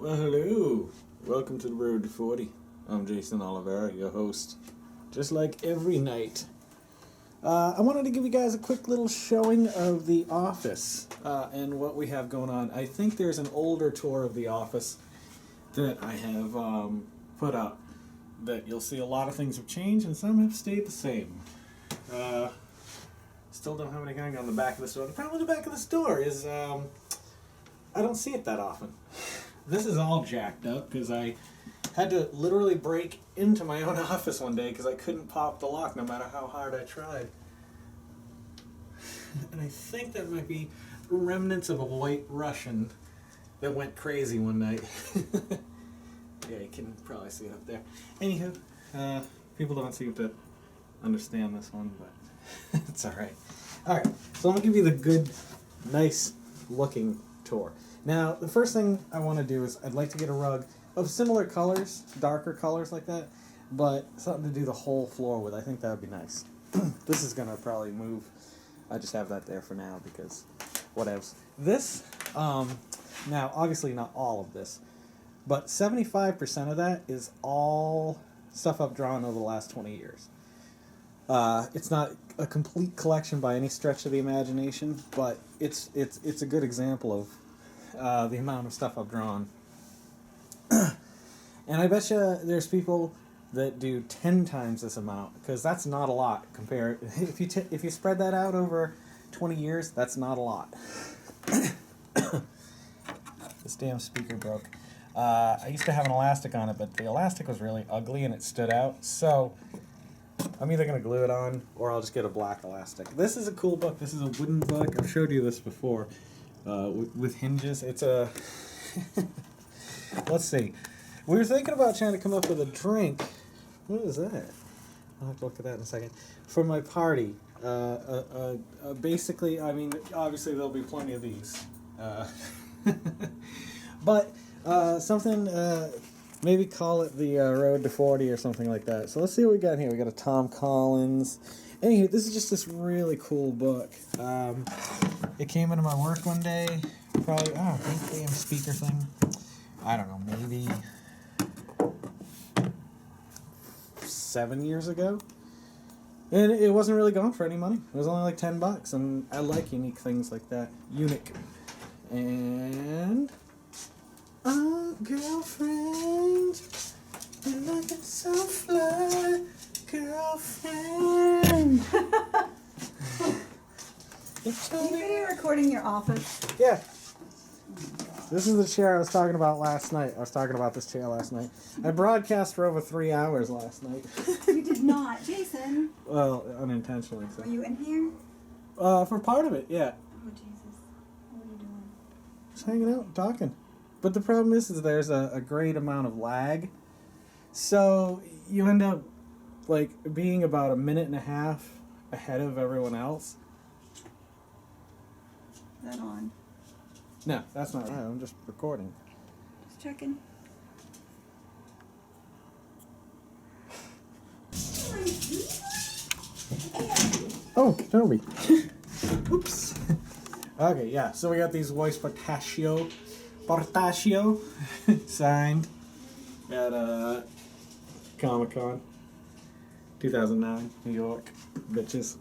Well, hello. Welcome to the Road to 40. I'm Jason Oliveira, your host. Just like every night. I wanted to give you guys a quick little showing of The Office and what we have going on. I think there's an older tour of The Office that I have put up that you'll see a lot of things have changed and some have stayed the same. Still don't have anything on the back of the store. The problem with the back of the store is I don't see it that often. This is all jacked up because I had to literally break into my own office one day because I couldn't pop the lock no matter how hard I tried. And I think that might be remnants of a white Russian that went crazy one night. Yeah, you can probably see it up there. Anywho, people don't seem to understand this one, but it's alright. Alright, so I'm going to give you the good, nice looking tour. Now, the first thing I want to do is I'd like to get a rug of similar colors, darker colors like that, but something to do the whole floor with. I think that would be nice. This is going to probably move. I just have that there for now because whatevs. This, now obviously not all of this, but 75% of that is all stuff I've drawn over the last 20 years. It's not a complete collection by any stretch of the imagination, but it's a good example of the amount of stuff I've drawn. And I bet you there's people that do 10 times this amount, because that's not a lot compared. If you spread that out over 20 years, that's not a lot. This damn speaker broke. I used to have an elastic on it, but the elastic was really ugly and it stood out, so I'm either going to glue it on or I'll just get a black elastic. This is a cool book. This is a wooden book. I've showed you this before. With hinges. It's a... Let's see. We were thinking about trying to come up with a drink. What is that? I'll have to look at that in a second. For my party. Basically, I mean, obviously there'll be plenty of these. But something, maybe call it the Road to 40 or something like that. So let's see what we got here. We got a Tom Collins. Anyway, this is just this really cool book. It came into my work one day, probably, big damn speaker thing. I don't know, maybe 7 years ago. And it wasn't really going for any money. It was only like $10, and I like unique things like that. Unique. And oh, girlfriend, you're looking so fly, girlfriend. Are you recording your office? Yeah. This is the chair I was talking about last night. I was talking about this chair last night. I broadcast for over 3 hours last night. You did not, Jason. Well, unintentionally. So. Were you in here? For part of it, yeah. Oh, Jesus. What are you doing? Just hanging out, talking. But the problem is there's a great amount of lag. So you end up, like, being about a minute and a half ahead of everyone else. Is that on? No, that's not right. I'm just recording. Just checking. Oh, Toby. Oops. Okay, yeah. So we got these voice Portaccio signed at Comic-Con 2009, New York. Bitches.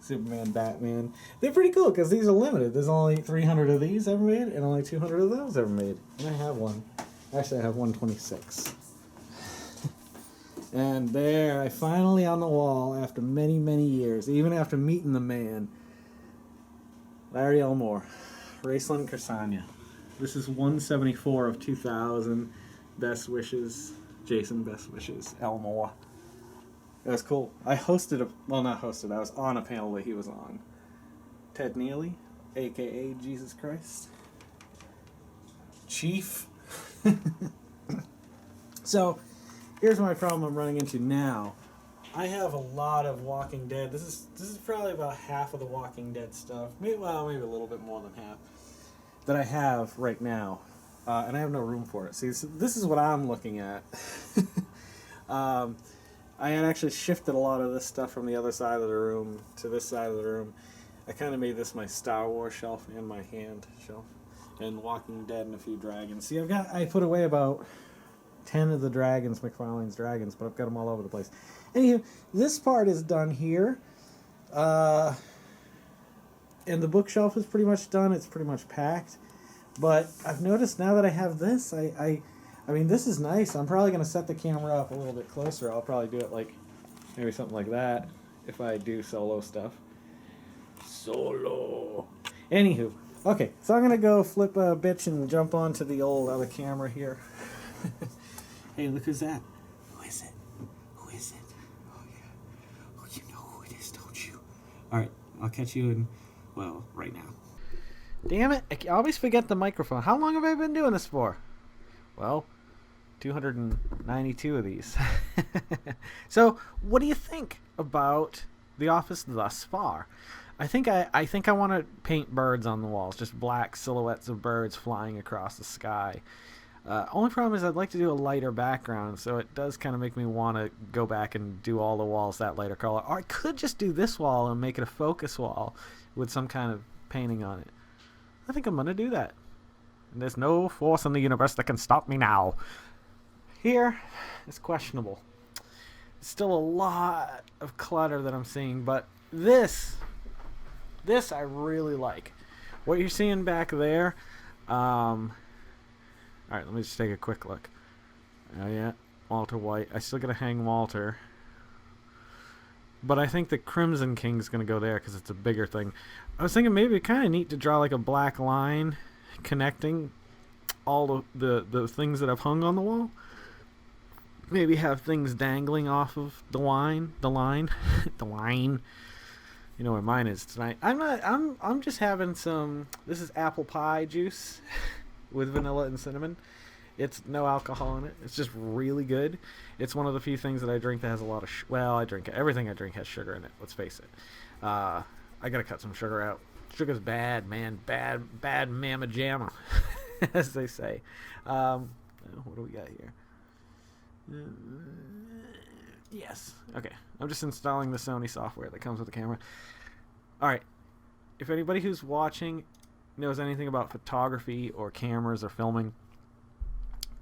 Superman, Batman. They're pretty cool because these are limited. There's only 300 of these ever made and only 200 of those ever made. And I have one. Actually, I have 126. And there, I finally on the wall after many, many years, even after meeting the man, Larry Elmore, Raceland Carsania. This is 174 of 2000. Best wishes, Jason. Best wishes, Elmore. It was cool. I hosted not hosted, I was on a panel that he was on. Ted Neely, a.k.a. Jesus Christ. Chief. So, here's my problem I'm running into now. I have a lot of Walking Dead. This is probably about half of the Walking Dead stuff. Maybe a little bit more than half. That I have right now. And I have no room for it. See, this is what I'm looking at. I had actually shifted a lot of this stuff from the other side of the room to this side of the room. I kind of made this my Star Wars shelf and my hand shelf. and Walking Dead and a few dragons. See, I put away about 10 of the dragons, McFarlane's dragons, but I've got them all over the place. Anywho, this part is done here. And the bookshelf is pretty much done. It's pretty much packed. But I've noticed now that I have this, I mean, this is nice. I'm probably going to set the camera up a little bit closer. I'll probably do it like, maybe something like that if I do solo stuff. Solo. Anywho, okay, so I'm going to go flip a bitch and jump onto the old other camera here. Hey, look who's that. Who is it? Who is it? Oh, yeah. Oh, you know who it is, don't you? All right, I'll catch you in, well, right now. Damn it, I always forget the microphone. How long have I been doing this for? Well, 292 of these. So, what do you think about The Office thus far? I think I want to paint birds on the walls, just black silhouettes of birds flying across the sky. Only problem is I'd like to do a lighter background, so it does kind of make me want to go back and do all the walls that lighter color. Or I could just do this wall and make it a focus wall with some kind of painting on it. I think I'm going to do that. And there's no force in the universe that can stop me now. Here, it's questionable. Still a lot of clutter that I'm seeing, but this I really like. What you're seeing back there, alright, let me just take a quick look. Oh yeah, Walter White. I still gotta hang Walter. But I think the Crimson King's gonna go there because it's a bigger thing. I was thinking maybe it'd kind of neat to draw like a black line connecting all the things that I've hung on the wall. Maybe have things dangling off of the line. The line. You know where mine is tonight. I'm just having some, this is apple pie juice with vanilla and cinnamon. It's no alcohol in it. It's just really good. It's one of the few things that I drink that has a lot of I drink it. Everything I drink has sugar in it. Let's face it. I gotta cut some sugar out. Sugar's bad, man. Bad mamma jamma, as they say. What do we got here? Yes. Okay. I'm just installing the Sony software that comes with the camera. Alright. If anybody who's watching knows anything about photography or cameras or filming,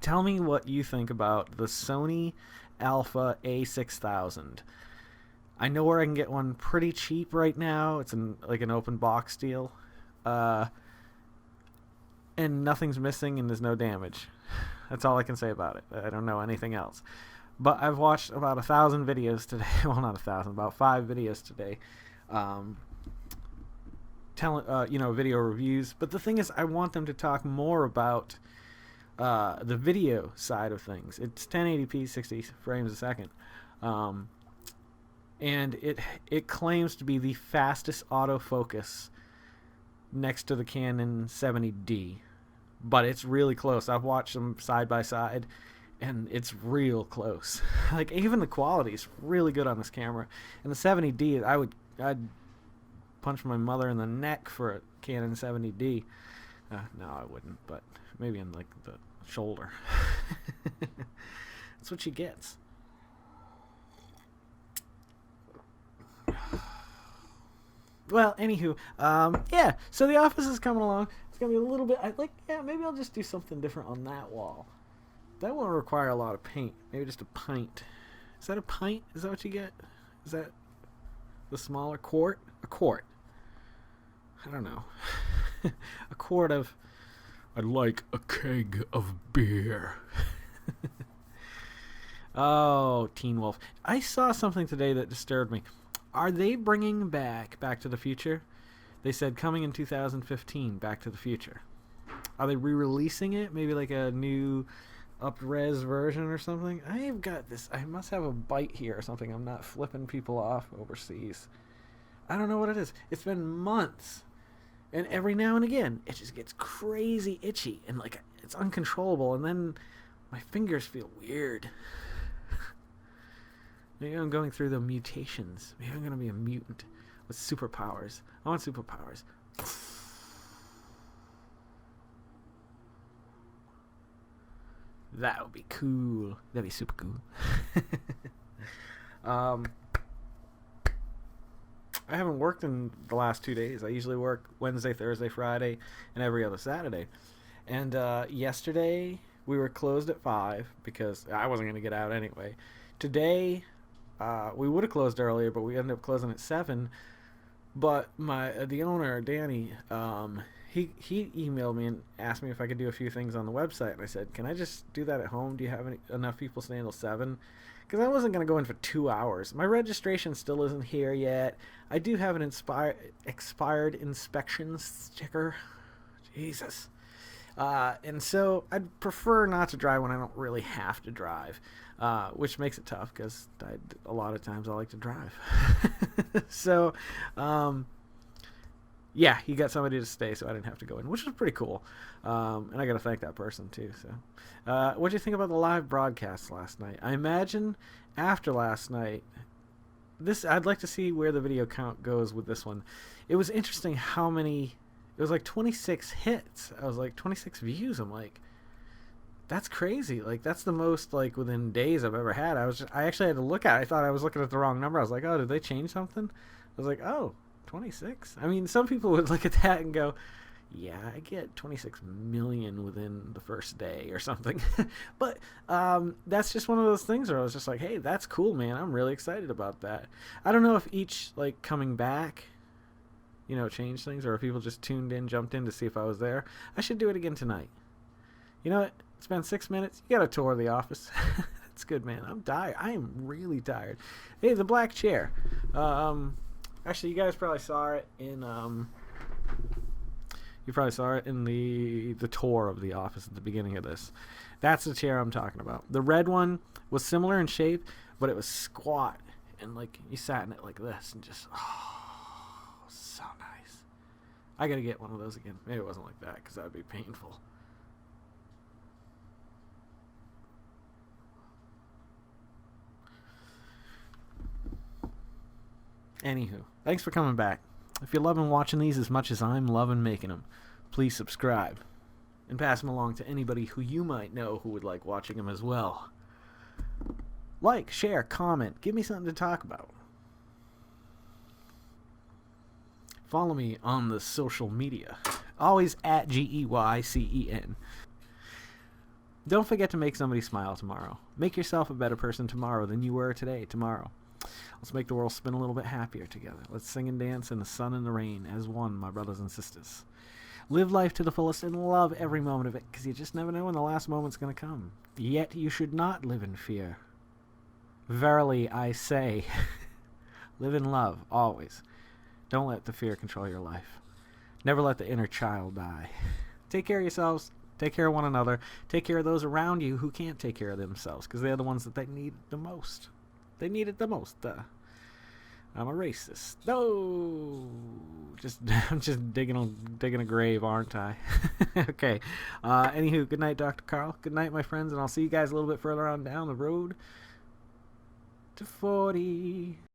tell me what you think about the Sony Alpha A6000. I know where I can get one pretty cheap right now. It's like an open box deal. And nothing's missing and there's no damage. That's all I can say about it. I don't know anything else. But I've watched about 1,000 videos today. Well, not 1,000, about 5 videos today. Video reviews. But the thing is, I want them to talk more about the video side of things. It's 1080p, 60 frames a second. And it claims to be the fastest autofocus next to the Canon 70D. But it's really close. I've watched them side by side, and it's real close. Like, even the quality is really good on this camera. And the 70D, I'd punch my mother in the neck for a Canon 70D. No, I wouldn't, but maybe in, like, the shoulder. That's what she gets. Well, anywho, yeah, so The Office is coming along. It's going to be a little bit, maybe I'll just do something different on that wall. That won't require a lot of paint. Maybe just a pint. Is that a pint? Is that what you get? Is that the smaller quart? A quart. I don't know. A quart of, I'd like a keg of beer. Oh, Teen Wolf. I saw something today that disturbed me. Are they bringing back to the Future? They said coming in 2015, Back to the Future. Are they re-releasing it? Maybe like a new up-res version or something? I've got this. I must have a bite here or something. I'm not flipping people off overseas. I don't know what it is. It's been months. And every now and again, it just gets crazy itchy. And like, it's uncontrollable. And then my fingers feel weird. Maybe I'm going through the mutations. Maybe I'm going to be a mutant with superpowers. I want superpowers. That would be cool. That'd be super cool. I haven't worked in the last 2 days. I usually work Wednesday, Thursday, Friday, and every other Saturday. And yesterday we were closed at 5 because I wasn't going to get out anyway. Today we would have closed earlier, but we ended up closing at 7. But the owner, Danny, he emailed me and asked me if I could do a few things on the website. And I said, can I just do that at home? Do you have enough people staying until 7? Because I wasn't going to go in for 2 hours. My registration still isn't here yet. I do have an expired inspection sticker. Jesus. And so I'd prefer not to drive when I don't really have to drive, which makes it tough because a lot of times I like to drive. So, yeah, he got somebody to stay so I didn't have to go in, which was pretty cool. And I got to thank that person too. So, what do you think about the live broadcast last night? I imagine after last night, I'd like to see where the video count goes with this one. It was interesting how many. It was like 26 hits. I was like 26 views. I'm like, that's crazy. Like that's the most like within days I've ever had. I actually had to look at it. I thought I was looking at the wrong number. I was like, oh, did they change something? I was like, oh, 26. I mean, some people would look at that and go, yeah, I get 26 million within the first day or something. But that's just one of those things where I was just like, hey, that's cool, man. I'm really excited about that. I don't know if each like coming back, change things, or if people just jumped in to see if I was there. I should do it again tonight. You know what? It's been 6 minutes. You got a tour of the office. That's good, man. I'm tired. I am really tired. Hey, the black chair. Actually, you guys probably saw it in the tour of the office at the beginning of this. That's the chair I'm talking about. The red one was similar in shape, but it was squat, and like you sat in it like this and just so nice. I gotta get one of those again. Maybe it wasn't like that because that would be painful. Anywho, thanks for coming back. If you're loving watching these as much as I'm loving making them, please subscribe and pass them along to anybody who you might know who would like watching them as well. Like, share, comment, give me something to talk about. Follow me on the social media. Always at GEYCEN. Don't forget to make somebody smile tomorrow. Make yourself a better person tomorrow than you were tomorrow. Let's make the world spin a little bit happier together. Let's sing and dance in the sun and the rain as one, my brothers and sisters. Live life to the fullest and love every moment of it, because you just never know when the last moment's going to come. Yet you should not live in fear. Verily I say, live in love, always. Don't let the fear control your life. Never let the inner child die. Take care of yourselves. Take care of one another. Take care of those around you who can't take care of themselves, because they're the ones that they need the most. They need it the most. I'm a racist. No, I'm just digging a grave, aren't I? Okay. Anywho, good night, Dr. Carl. Good night, my friends, and I'll see you guys a little bit further on down the road to 40.